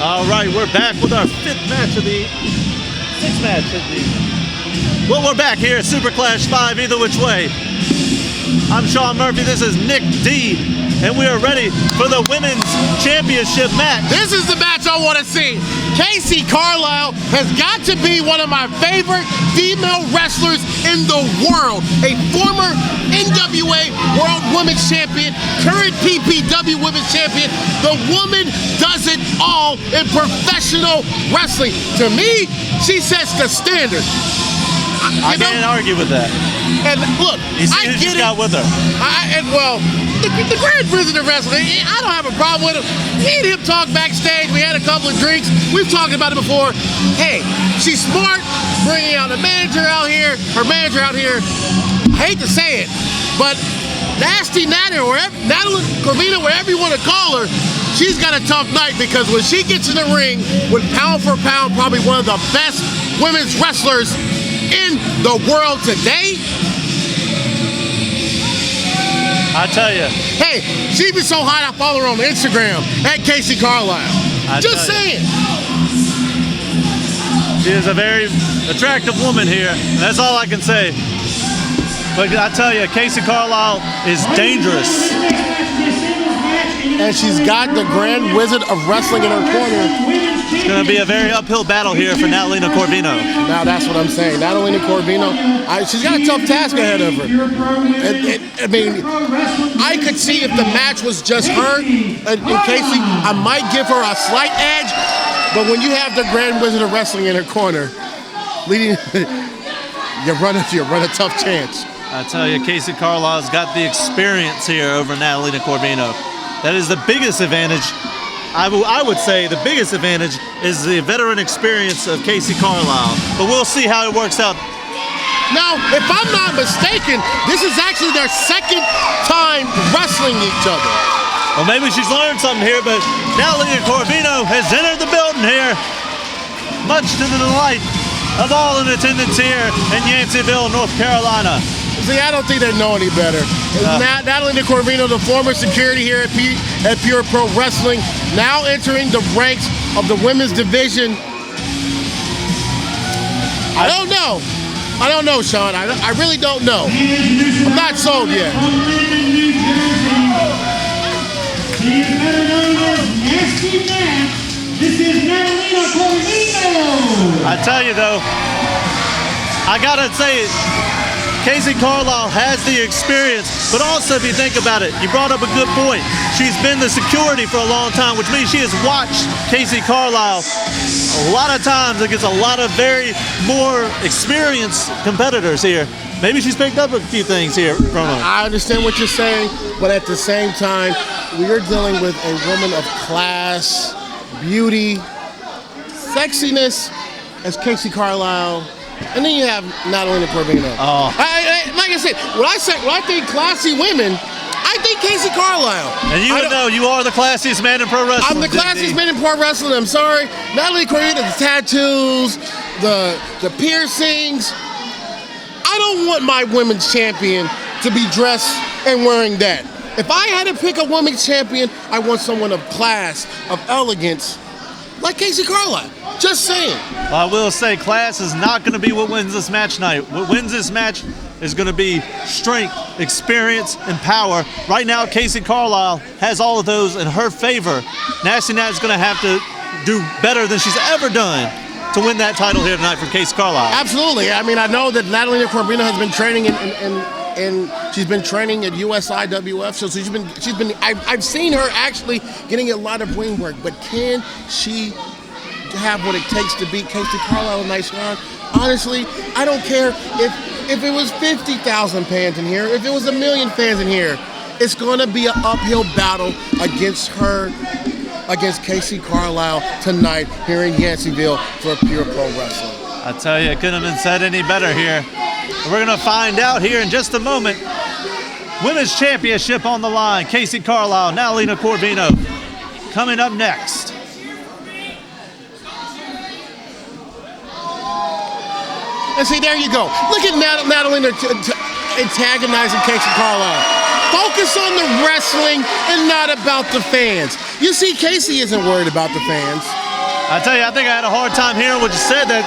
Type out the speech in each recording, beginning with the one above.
All right, we're back with our sixth match of the. Well, we're back here at Superclash V, either which way. I'm Sean Murphy, this is Nick D, and we are ready for the Women's Championship match. This is the match I want to see. Kacee Carlisle has got to be one of my favorite female wrestlers in the world. A former NWA World Women's Champion, current P.P.W Women's Champion. The woman does it all in professional wrestling. To me, she sets the standard. I can't argue with that. And look, I get it. Got with her. The Grand Wizard of Wrestling, I don't have a problem with him. Me and him talk backstage. We had a couple of drinks. We've talked about it before. Hey, she's smart, bringing out the manager out here, her manager out here. I hate to say it, but Nasty Natty, or Natalina Corvino, whatever you want to call her, she's got a tough night because when she gets in the ring with pound for pound, probably one of the best women's wrestlers in the world today. I tell you. Hey, she be so hot I follow her on Instagram at Kacee Carlisle. Just saying. She is a very attractive woman here. That's all I can say. But I tell you, Kacee Carlisle is dangerous. And she's got the Grand Wizard of Wrestling in her corner. It's going to be a very uphill battle here for Natalina Corvino. Now that's what I'm saying. Natalina Corvino, she's got a tough task ahead of her. I mean, I could see if the match was just her and Kacee, I might give her a slight edge. But when you have the Grand Wizard of Wrestling in her corner, leading, you run a tough chance. I tell you, Kacee Carlisle's got the experience here over Natalina Corvino. That is the biggest advantage. I would say the biggest advantage is the veteran experience of Kacee Carlisle. But we'll see how it works out. Now, if I'm not mistaken, this is actually their second time wrestling each other. Well, maybe she's learned something here, but Natalina Corvino has entered the building here, much to the delight of all in attendance here in Yanceyville, North Carolina. See, I don't think they know any better. Natalina Corvino, the former security here at Pure Pro Wrestling, now entering the ranks of the women's division. I don't know. I don't know, Sean. I really don't know. I'm not sold yet. This is Natalina Corvino. I tell you though, I gotta say it. Kacee Carlisle has the experience, but also if you think about it, you brought up a good point. She's been the security for a long time, which means she has watched Kacee Carlisle a lot of times against a lot of very more experienced competitors here. Maybe she's picked up a few things here from her. I understand what you're saying, but at the same time, we are dealing with a woman of class, beauty, sexiness as Kacee Carlisle. And then you have Natalina Corvino. Oh. Like I said, when I think classy women, I think Kacee Carlisle. And you would know, you are the classiest man in pro wrestling. I'm the classiest man in pro wrestling. I'm sorry. Natalina Corvino, the tattoos, the piercings. I don't want my women's champion to be dressed and wearing that. If I had to pick a women's champion, I want someone of class, of elegance, like Kacee Carlisle. Just saying. I will say class is not going to be what wins this match tonight. What wins this match is going to be strength, experience, and power. Right now, Kacee Carlisle has all of those in her favor. Nasty Nat is going to have to do better than she's ever done to win that title here tonight from Kacee Carlisle. Absolutely. I mean, I know that Natalina Corvino has been training and she's been training at USIWF, so I've seen her actually getting a lot of ring work, but can she have what it takes to beat Kacee Carlisle tonight, Sean? Honestly, I don't care if it was 50,000 fans in here, if it was 1 million fans in here. It's going to be an uphill battle against Kacee Carlisle tonight here in Yanceyville for Pure Pro Wrestling. I tell you, it couldn't have been said any better here. We're going to find out here in just a moment. Women's Championship on the line. Kacee Carlisle, Natalina Corvino coming up next. And see, there you go. Look at Natalina antagonizing Kacee Carlisle. Focus on the wrestling and not about the fans. You see, Kacee isn't worried about the fans. I tell you, I think I had a hard time hearing what you said. That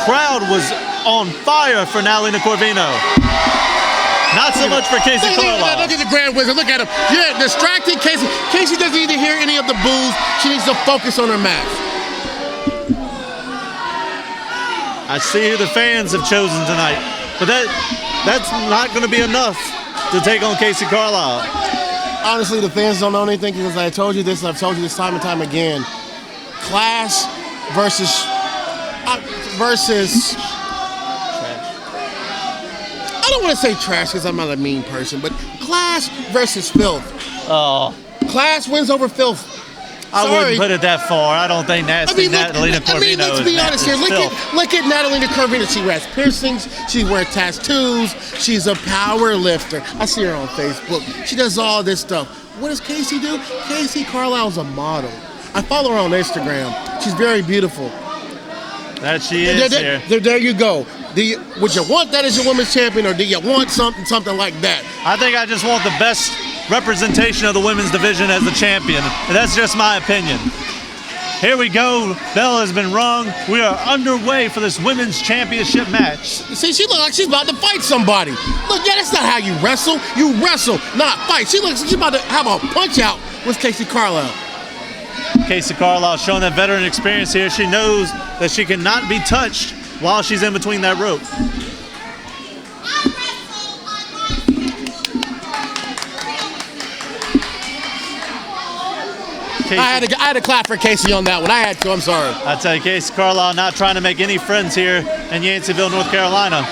crowd was on fire for Natalina Corvino. Not so much for Kacee Carlisle. Look at the Grand Wizard. Look at him. Yeah, distracted Kacee. Kacee doesn't need to hear any of the boos. She needs to focus on her match. I see who the fans have chosen tonight, but that's not going to be enough to take on Kacee Carlisle. Honestly, the fans don't know anything because I told you this. I've told you this time and time again. Class versus. I don't want to say trash because I'm not a mean person, but class versus filth. Oh, Class wins over filth. I wouldn't put it that far. I don't think Natalina Corvino let's be honest here. Look at Natalina Corvino. She wears piercings. She wears tattoos. She's a power lifter. I see her on Facebook. She does all this stuff. What does Kacee do? Kacee Carlisle's a model. I follow her on Instagram. She's very beautiful. That she is here. There you go. Would you want that as your women's champion, or do you want something like that? I think I just want the best representation of the women's division as the champion. And that's just my opinion. Here we go. Bell has been rung. We are underway for this women's championship match. See, she looks like she's about to fight somebody. Look, yeah, that's not how you wrestle. You wrestle, not fight. She looks like she's about to have a punch out with Kacee Carlisle. Kacee Carlisle showing that veteran experience here. She knows that she cannot be touched while she's in between that rope. I had to clap for Kacee on that one. I had to. I'm sorry. I tell you, Kacee Carlisle not trying to make any friends here in Yanceyville, North Carolina.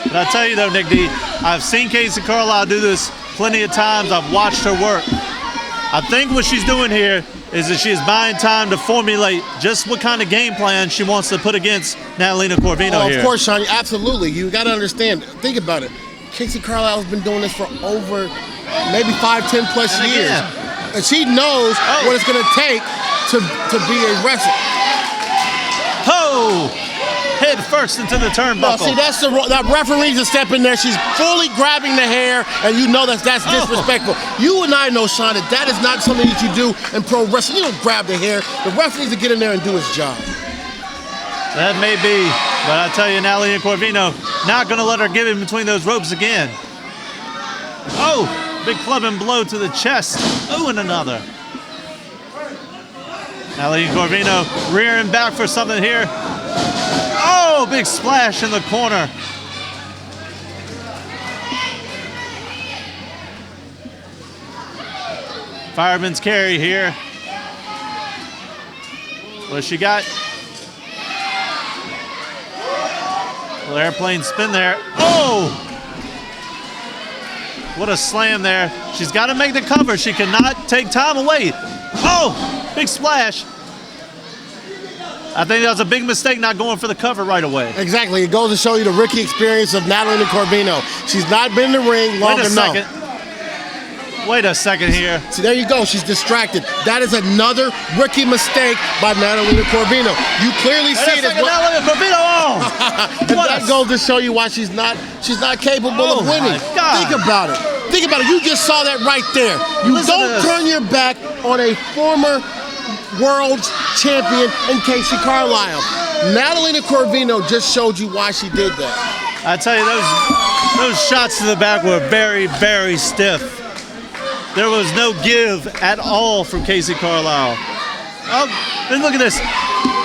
But I tell you though, Nick D, I've seen Kacee Carlisle do this plenty of times. I've watched her work. I think what she's doing here is that she is buying time to formulate just what kind of game plan she wants to put against Natalina Corvino here. Of course, Sean, absolutely. You got to understand. Think about it. Kacee Carlisle has been doing this for over maybe 5-10 plus years. And she knows what it's going to take to be a wrestler. Oh! Head first into the turnbuckle. See, that referee's a step in there. She's fully grabbing the hair, and you know that's disrespectful. You and I know, Sean, that is not something that you do in pro wrestling. You don't grab the hair. The referee needs to get in there and do his job. That may be, but I tell you, Natalina Corvino not going to let her get in between those ropes again. Oh, big clubbing blow to the chest. Oh, and another. Natalina Corvino rearing back for something here. Oh, big splash in the corner. Fireman's carry here. What she got? Little airplane spin there. Oh! What a slam there. She's got to make the cover. She cannot take time away. Oh! Big splash. I think that was a big mistake not going for the cover right away. Exactly. It goes to show you the rookie experience of Natalina Corvino. She's not been in the ring long enough. Wait a second here. See, there you go. She's distracted. That is another rookie mistake by Natalina Corvino. You clearly see it as well. Natalina Corvino. Oh! And that goes to show you why she's not capable of winning. Think about it. Think about it. You just saw that right there. You don't turn your back on a former world champion in Kacee Carlisle. Natalina Corvino just showed you why she did that. I tell you, those shots to the back were very, very stiff. There was no give at all from Kacee Carlisle. Oh, and look at this.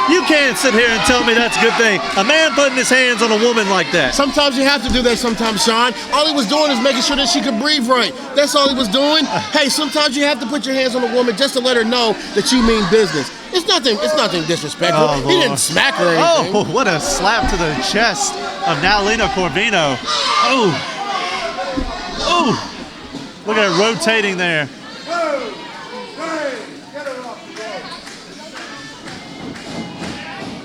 You can't sit here and tell me that's a good thing. A man putting his hands on a woman like that. Sometimes you have to do that sometimes, Sean. All he was doing is making sure that she could breathe right. That's all he was doing. Hey, sometimes you have to put your hands on a woman just to let her know that you mean business. It's nothing disrespectful. Oh, he didn't smack her or anything. Oh, what a slap to the chest of Natalina Corvino. Oh. Oh. Look at her rotating there.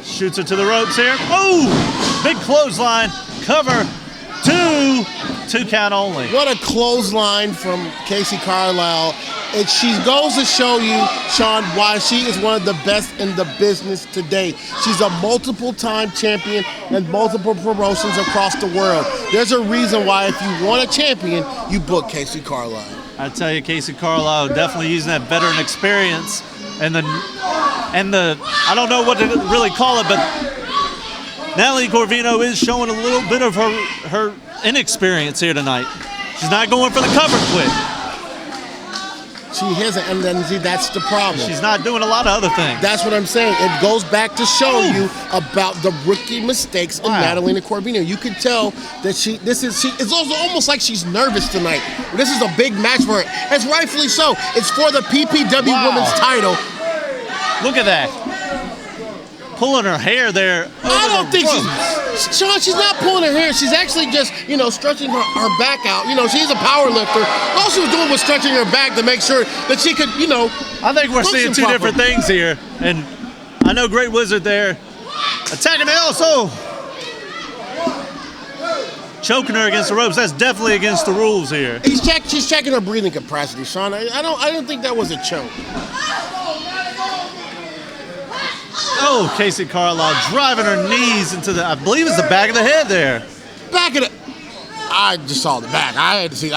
Shoots her to the ropes here. Oh! Big clothesline. Cover. Two count only. What a clothesline from Kacee Carlisle. She goes to show you, Sean, why she is one of the best in the business today. She's a multiple-time champion in multiple promotions across the world. There's a reason why if you want a champion, you book Kacee Carlisle. I tell you, Kacee Carlisle definitely using that veteran experience and the I don't know what to really call it, but Natalina Corvino is showing a little bit of her inexperience here tonight. She's not going for the cover quick. She hasn't, and then see, that's the problem. She's not doing a lot of other things. That's what I'm saying. It goes back to show you about the rookie mistakes in Natalina Corvino. You can tell that it's also almost like she's nervous tonight. This is a big match for her. It's rightfully so. It's for the P.P.W women's title. Look at that. Pulling her hair there. I don't think she's not pulling her hair. She's actually just, stretching her back out. She's a power lifter. All she was doing was stretching her back to make sure that she could, I think we're seeing two different things here. And I know Great Wizard there attacking it also. Choking her against the ropes. That's definitely against the rules here. She's checking her breathing capacity, Sean. I don't think that was a choke. Oh, Kacee Carlisle driving her knees into I believe it's the back of the head there. Back of the. I just saw the back. I had to see.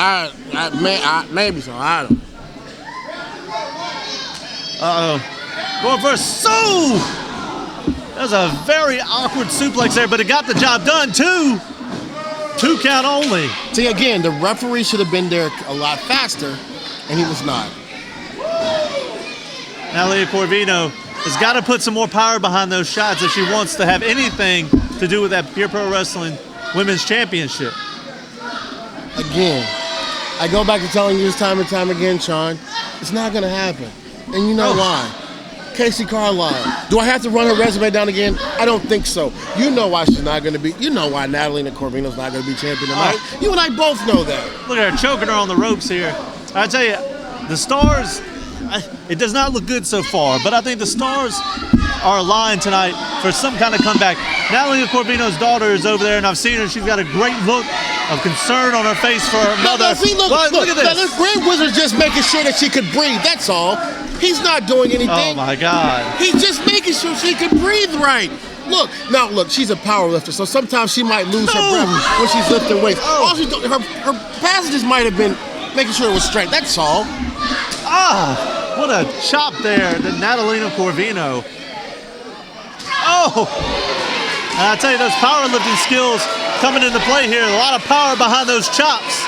Maybe so. I don't. Going for that was a very awkward suplex there, but it got the job done too. 2 count only. See, again, the referee should have been there a lot faster, and he was not. Natalina Corvino has got to put some more power behind those shots if she wants to have anything to do with that Pure Pro Wrestling Women's Championship. Again, I go back to telling you this time and time again, Sean, it's not going to happen. And you know why. Kacee Carlisle. Do I have to run her resume down again? I don't think so. You know why she's not going to be. You know why Natalina Corvino's not going to be champion tonight. You and I both know that. Look at her choking her on the ropes here. I tell you, the Stars, it does not look good so far, but I think the Stars are aligned tonight for some kind of comeback. Natalina Corvino's daughter is over there, and I've seen her. She's got a great look of concern on her face for her mother. Look at this. This Great Wizard's just making sure that she could breathe. That's all. He's not doing anything. Oh, my God. He's just making sure she can breathe right. Look, she's a power lifter, so sometimes she might lose her breath when she's lifting weights. All she's doing, her passages might have been making sure it was straight. That's all. What a chop there to Natalina Corvino. And I tell you, those powerlifting skills coming into play here. A lot of power behind those chops.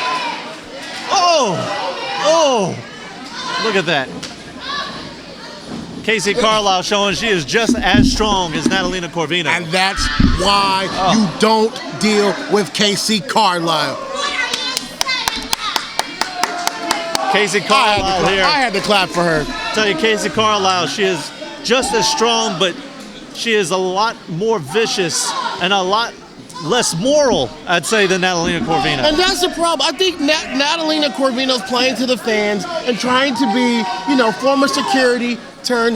Look at that. Kacee Carlisle showing she is just as strong as Natalina Corvino. And that's why you don't deal with Kacee Carlisle. Kacee Carlisle here. I had to clap for her. I tell you, Kacee Carlisle, she is just as strong, but she is a lot more vicious and a lot less moral, I'd say, than Natalina Corvino. And that's the problem. I think Natalina Corvino's playing to the fans and trying to be, former security turn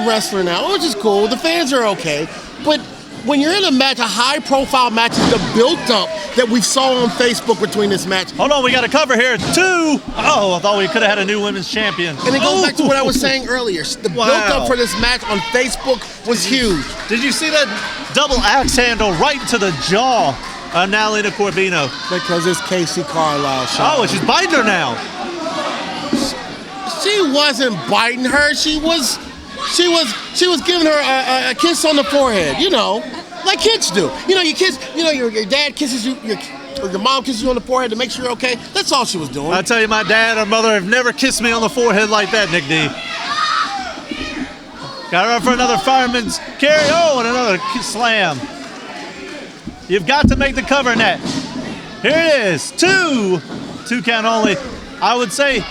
wrestler now, which is cool. The fans are okay. But when you're in a match, a high-profile match, the built-up that we saw on Facebook between this match. Hold on, we got a cover here. 2. I thought we could have had a new women's champion. And it goes back to what I was saying earlier. The built-up for this match on Facebook was huge. Did you see that double axe handle right to the jaw of Natalina Corvino? Because it's Kacee Carlisle. Sean. And she's biting her now. She wasn't biting her. She was giving her a kiss on the forehead, like kids do. You kiss, your dad kisses you, or your mom kisses you on the forehead to make sure you're okay. That's all she was doing. I tell you, my dad or mother have never kissed me on the forehead like that, Nick D. Got her up for another fireman's carry. And another slam. You've got to make the cover net. Here it is. 2 count only. I would say,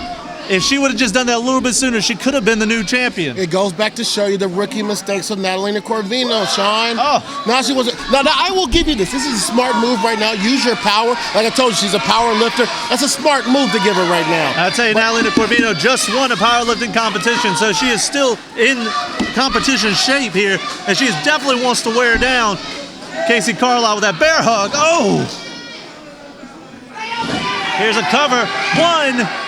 if she would have just done that a little bit sooner, she could have been the new champion. It goes back to show you the rookie mistakes of Natalina Corvino, Sean. Now she wasn't. Now I will give you this. This is a smart move right now. Use your power. Like I told you, she's a power lifter. That's a smart move to give her right now. I'll tell you, Natalina Corvino just won a powerlifting competition, so she is still in competition shape here, and she definitely wants to wear down Kacee Carlisle with that bear hug. Here's a cover. 1.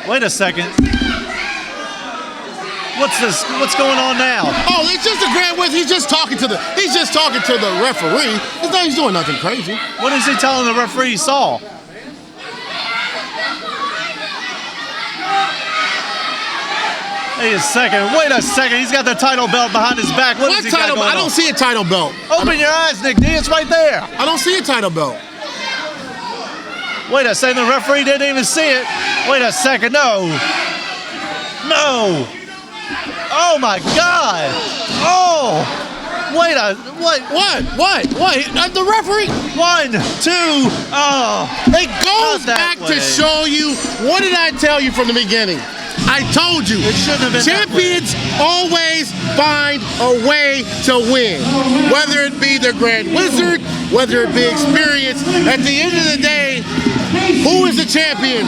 Wait a second. What's this? What's going on now? Oh, it's just a Grand Wizard. He's just talking to the referee. He's doing nothing crazy. What is he telling the referee he saw? Wait a second. He's got the title belt behind his back. What is he title got going belt? I don't on? see a title belt. Open your eyes, Nick D. It's right there. I don't see a title belt. Wait a second. The referee didn't even see it. Wait a second. No. Oh my God. Oh. What? The referee. 1, 2. Oh. It goes back to show you. What did I tell you from the beginning? I told you. It shouldn't have been. Champions always find a way to win. Whether it be the Grand Wizard, whether it be experience. At the end of the day, who is the champion?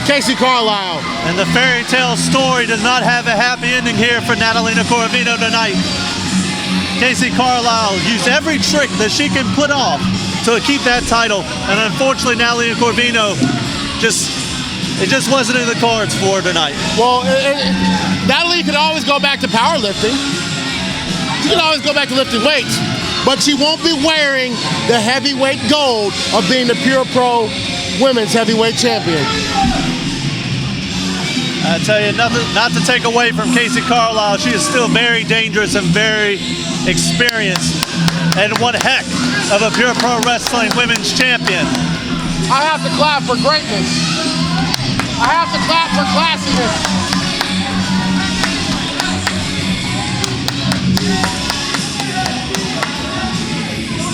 Kacee Carlisle. And the fairy tale story does not have a happy ending here for Natalina Corvino tonight. Kacee Carlisle used every trick that she can put off to keep that title, and unfortunately Natalina Corvino it just wasn't in the cards for her tonight. Well, Natalie could always go back to powerlifting. She can always go back to lifting weights, but she won't be wearing the heavyweight gold of being the Pure Pro Women's Heavyweight Champion. I tell you, nothing, not to take away from Kacee Carlisle, she is still very dangerous and very experienced, and one heck of a Pure Pro Wrestling Women's Champion. I have to clap for greatness. I have to clap for classiness.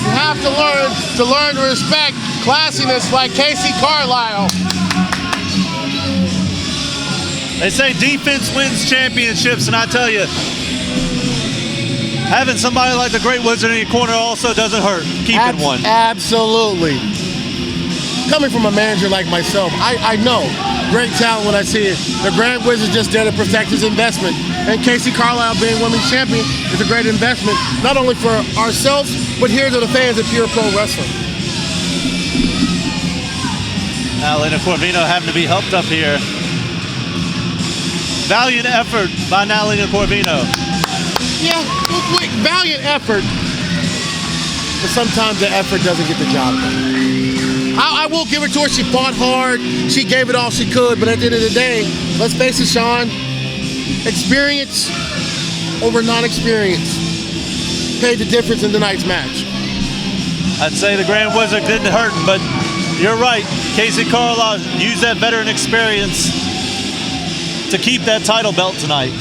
You have to learn to respect classiness like Kacee Carlisle. They say defense wins championships, and I tell you, having somebody like the Great Wizard in your corner also doesn't hurt. Keeping one. Absolutely. Coming from a manager like myself, I know great talent when I see it. The Grand Wizard just there to protect his investment. And Kacee Carlisle being women's champion is a great investment, not only for ourselves, but here to the fans of Pure Pro Wrestling. Natalina Corvino having to be helped up here. Valiant effort by Natalina Corvino. Yeah, valiant effort, but sometimes the effort doesn't get the job done. I will give it to her. She fought hard. She gave it all she could, but at the end of the day, let's face it, Sean, experience over non-experience paid the difference in tonight's match. I'd say the Grand Wizard didn't hurt, but you're right. Kacee Carlisle used that veteran experience to keep that title belt tonight.